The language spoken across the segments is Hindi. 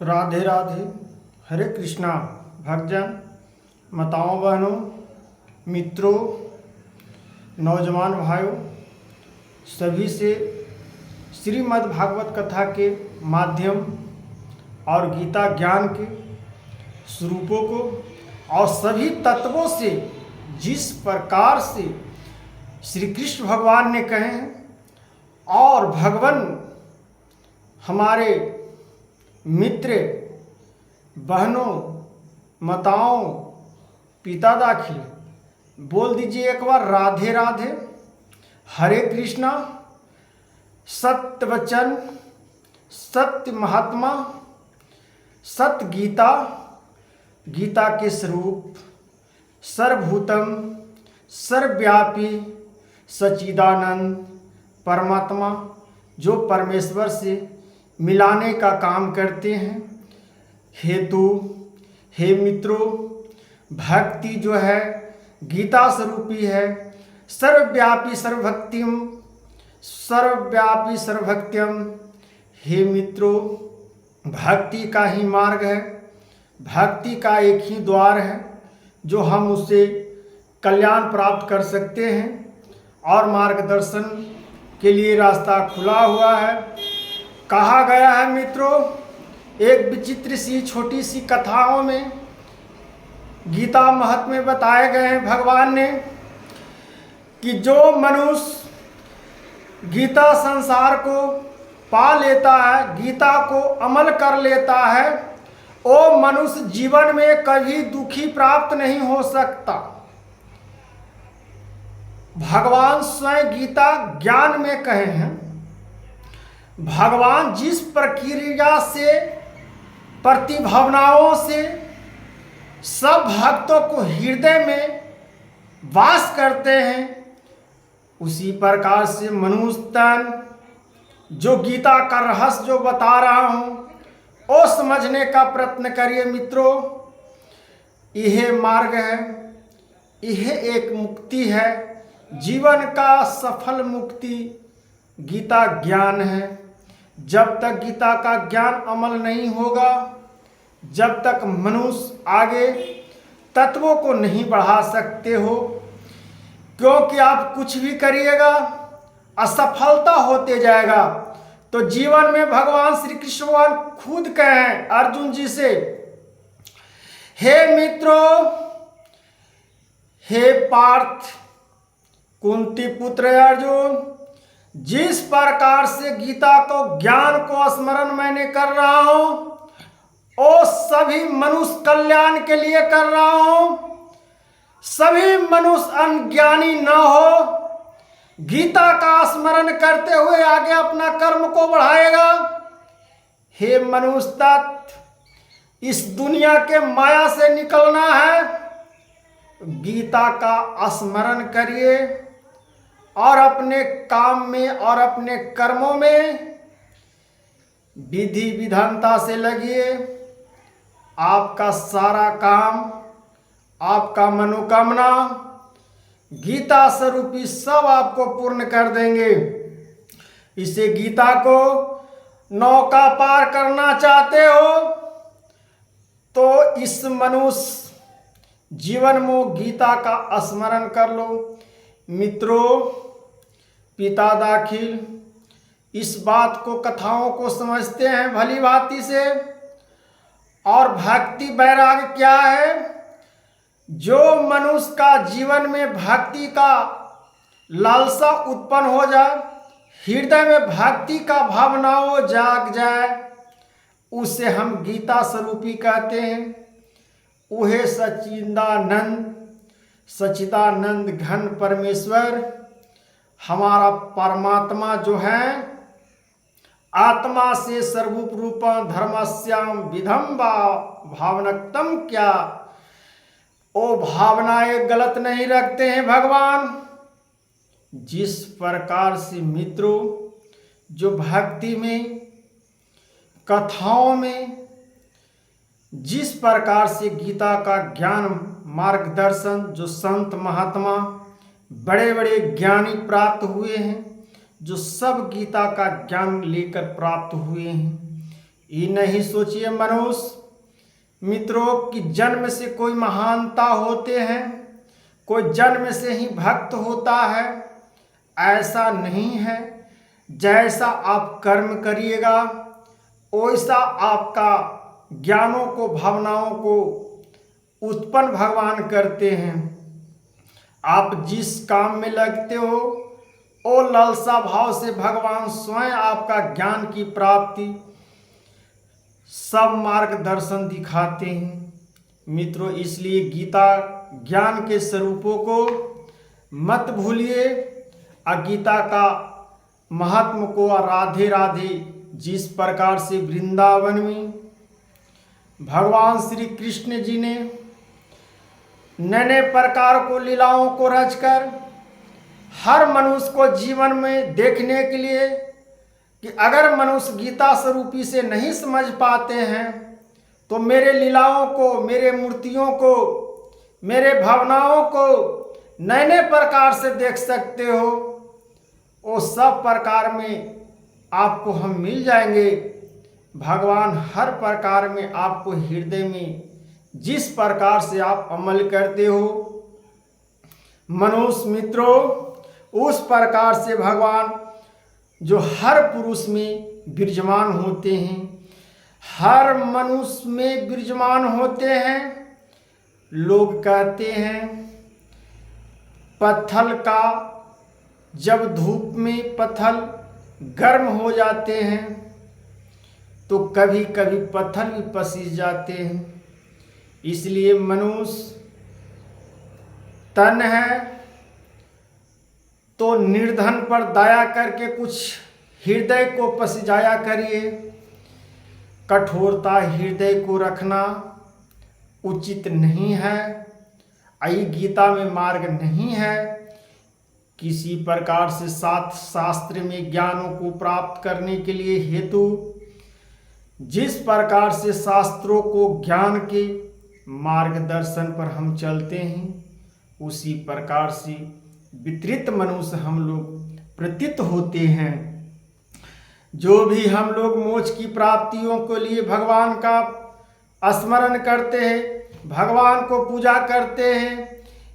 राधे राधे। हरे कृष्णा। भक्तजन, माताओं बहनों, मित्रों, नौजवान भाइयों, सभी से श्रीमद् भागवत कथा के माध्यम और गीता ज्ञान के स्वरूपों को और सभी तत्वों से जिस प्रकार से श्री कृष्ण भगवान ने कहे हैं और भगवान हमारे मित्र बहनों, माताओं, पिता दाखिल बोल दीजिए एक बार राधे राधे। हरे कृष्णा। सत्य वचन, सत्य महात्मा, सत्य गीता, गीता के स्वरूप सर्वभूतम सर्वव्यापी सच्चिदानंद परमात्मा जो परमेश्वर से मिलाने का काम करते हैं। हेतु हे मित्रों, भक्ति जो है गीता स्वरूपी है। सर्वव्यापी सर्वभक्त्यम। हे मित्रों, भक्ति का ही मार्ग है, भक्ति का एक ही द्वार है जो हम उससे कल्याण प्राप्त कर सकते हैं और मार्गदर्शन के लिए रास्ता खुला हुआ है। कहा गया है मित्रों, एक विचित्र सी छोटी सी कथाओं में गीता महत्व में बताए गए हैं भगवान ने कि जो मनुष्य गीता संसार को पा लेता है, गीता को अमल कर लेता है, वो मनुष्य जीवन में कभी दुखी प्राप्त नहीं हो सकता। भगवान स्वयं गीता ज्ञान में कहे हैं, भगवान जिस प्रक्रिया से प्रतिभावनाओं से सब भक्तों को हृदय में वास करते हैं, उसी प्रकार से मनुष्य तन जो गीता का रहस्य जो बता रहा हूँ वो समझने का प्रयत्न करिए मित्रों। यह मार्ग है, यह एक मुक्ति है, जीवन का सफल मुक्ति गीता ज्ञान है। जब तक गीता का ज्ञान अमल नहीं होगा, जब तक मनुष्य आगे तत्वों को नहीं बढ़ा सकते हो, क्योंकि आप कुछ भी करिएगा असफलता होते जाएगा। तो जीवन में भगवान श्री कृष्ण भगवान खुद कहें अर्जुन जी से, हे मित्रों, हे पार्थ, कुंती पुत्र अर्जुन, जिस प्रकार से गीता को ज्ञान को स्मरण मैंने कर रहा हूं वो सभी मनुष्य कल्याण के लिए कर रहा हूं। सभी मनुष्य अज्ञानी न हो, गीता का स्मरण करते हुए आगे अपना कर्म को बढ़ाएगा। हे मनुष्य तत्व, इस दुनिया के माया से निकलना है, गीता का स्मरण करिए और अपने काम में और अपने कर्मों में विधि विधानता से लगिए। आपका सारा काम, आपका मनोकामना गीता स्वरूपी सब आपको पूर्ण कर देंगे। इसे गीता को नौका पार करना चाहते हो तो इस मनुष्य जीवन में गीता का स्मरण कर लो। मित्रों, पिता दाखिल इस बात को, कथाओं को समझते हैं भली भांति से। और भक्ति वैराग्य क्या है? जो मनुष्य का जीवन में भक्ति का लालसा उत्पन्न हो जाए, हृदय में भक्ति का भावनाओं जाग जाए, उसे हम गीता स्वरूपी कहते हैं। उहे सच्चिदानंद घन परमेश्वर हमारा परमात्मा जो है, आत्मा से सर्वरूप रूपा धर्मस्याम विधम भावनक्तम, क्या ओ भावनाएं गलत नहीं रखते हैं भगवान। जिस प्रकार से मित्रों जो भक्ति में, कथाओं में जिस प्रकार से गीता का ज्ञान मार्गदर्शन जो संत महात्मा बड़े बड़े ज्ञानी प्राप्त हुए हैं, जो सब गीता का ज्ञान लेकर प्राप्त हुए हैं, ये नहीं सोचिए मनुष्य मित्रों कि जन्म से कोई महानता होते हैं, कोई जन्म से ही भक्त होता है। ऐसा नहीं है। जैसा आप कर्म करिएगा वैसा आपका ज्ञानों को, भावनाओं को उत्पन्न भगवान करते हैं। आप जिस काम में लगते हो वो लालसा भाव से भगवान स्वयं आपका ज्ञान की प्राप्ति सब मार्गदर्शन दिखाते हैं मित्रों। इसलिए गीता ज्ञान के स्वरूपों को मत भूलिए। गीता का महत्व को राधे राधे जिस प्रकार से वृंदावन में भगवान श्री कृष्ण जी ने नए प्रकार को लीलाओं को रचकर हर मनुष्य को जीवन में देखने के लिए कि अगर मनुष्य गीता स्वरूपी से नहीं समझ पाते हैं तो मेरे लीलाओं को, मेरे मूर्तियों को, मेरे भावनाओं को नए नए प्रकार से देख सकते हो। वो सब प्रकार में आपको हम मिल जाएंगे। भगवान हर प्रकार में आपको हृदय में जिस प्रकार से आप अमल करते हो मनुष्य मित्रों, उस प्रकार से भगवान जो हर पुरुष में विराजमान होते हैं, हर मनुष्य में विराजमान होते हैं। लोग कहते हैं पत्थर का जब धूप में पत्थर गर्म हो जाते हैं तो कभी कभी पत्थर भी पसीज जाते हैं। इसलिए मनुष्य तन है तो निर्धन पर दया करके कुछ हृदय को पसीजाया करिए। कठोरता हृदय को रखना उचित नहीं है। आई गीता में मार्ग नहीं है। किसी प्रकार से सात शास्त्र में ज्ञानों को प्राप्त करने के लिए हेतु जिस प्रकार से शास्त्रों को ज्ञान के मार्गदर्शन पर हम चलते हैं उसी प्रकार से वितरित मनुष्य हम लोग प्रतीत होते हैं। जो भी हम लोग मोक्ष की प्राप्तियों के लिए भगवान का स्मरण करते हैं, भगवान को पूजा करते हैं,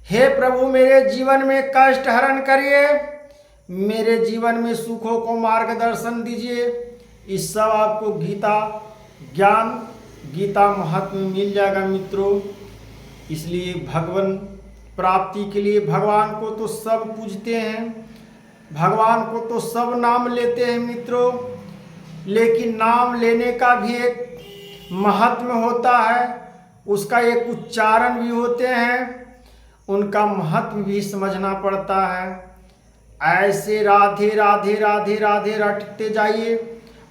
हे प्रभु मेरे जीवन में कष्ट हरण करिए, मेरे जीवन में सुखों को मार्गदर्शन दीजिए। इस सब आपको गीता ज्ञान, गीता महत्व में मिल जाएगा मित्रों। इसलिए भगवान प्राप्ति के लिए भगवान को तो सब पूजते हैं, भगवान को तो सब नाम लेते हैं मित्रों, लेकिन नाम लेने का भी एक महत्व होता है, उसका एक उच्चारण भी होते हैं, उनका महत्व भी समझना पड़ता है। ऐसे राधे राधे राधे राधे रटते जाइए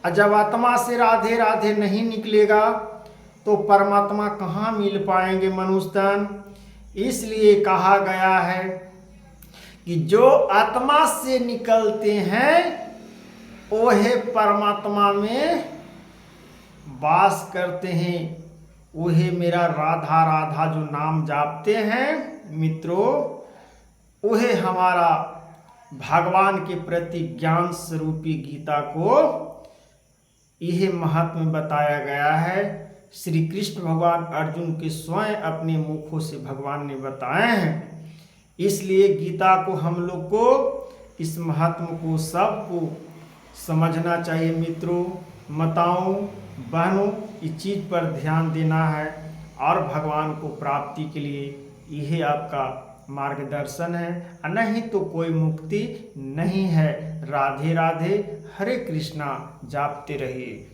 और जब आत्मा से राधे राधे नहीं निकलेगा तो परमात्मा कहाँ मिल पाएंगे मनुष्य तन। इसलिए कहा गया है कि जो आत्मा से निकलते हैं वो है परमात्मा में वास करते हैं, वो है मेरा राधा राधा जो नाम जापते हैं मित्रों, वो है हमारा भगवान के प्रति ज्ञान स्वरूपी गीता को यह महत्व में बताया गया है। श्री कृष्ण भगवान अर्जुन के स्वयं अपने मुखों से भगवान ने बताए हैं। इसलिए गीता को हम लोग को इस महत्व को सबको समझना चाहिए मित्रों। माताओं बहनों इस चीज़ पर ध्यान देना है और भगवान को प्राप्ति के लिए यह आपका मार्गदर्शन है, नहीं तो कोई मुक्ति नहीं है। राधे राधे, हरे कृष्णा जापते रहिए।